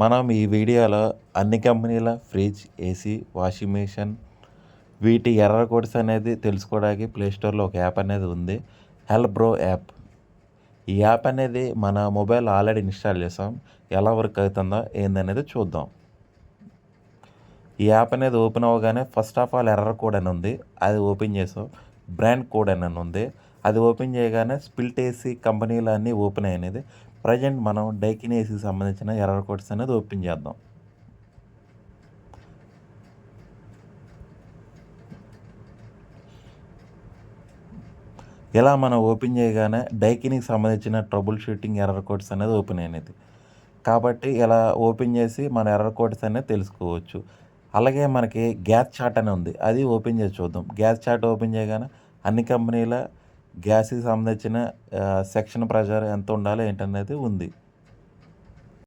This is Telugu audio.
మనం ఈ వీడియోలో అన్ని కంపెనీల ఫ్రిడ్జ్, ఏసీ, వాషింగ్ మిషన్ వీటి ఎర్రర్ కోడ్స్ అనేది తెలుసుకోవడానికి ప్లేస్టోర్లో ఒక యాప్ అనేది ఉంది. Help bro app. ఈ యాప్ అనేది మన మొబైల్ ఆల్రెడీ ఇన్స్టాల్ చేసాం. ఎలా వర్క్ అవుతుందో ఏందనేది చూద్దాం. ఈ యాప్ అనేది ఓపెన్ అవ్వగానే first of all error code అని ఉంది. అది ఓపెన్ చేసాం. బ్రాండ్ కోడ్ అని ఉంది. అది ఓపెన్ చేయగానే స్ప్లిట్ ఏసీ కంపెనీలు అన్నీ ఓపెన్ అయినది. ప్రజెంట్ మనం డైకిన్ ఏసీకి సంబంధించిన ఎర్రర్ కోడ్స్ అనేది ఓపెన్ చేద్దాం. ఇలా మనం ఓపెన్ చేయగానే డైకిన్కి సంబంధించిన ట్రబుల్ షూటింగ్ ఎర్రర్ కోడ్స్ అనేది ఓపెన్ అయినది. కాబట్టి ఇలా ఓపెన్ చేసి మన ఎర్రర్ కోడ్స్ అనేది తెలుసుకోవచ్చు. అలాగే మనకి గ్యాస్ చార్ట్ అని ఉంది. అది ఓపెన్ చేసి చూద్దాం. గ్యాస్ చార్ట్ ఓపెన్ చేయగానే అన్ని కంపెనీల గ్యాస్‌కి సంబంధించిన సెక్షన్ ప్రెషర్ ఎంత ఉండాలో ఏంటనేది ఉంది.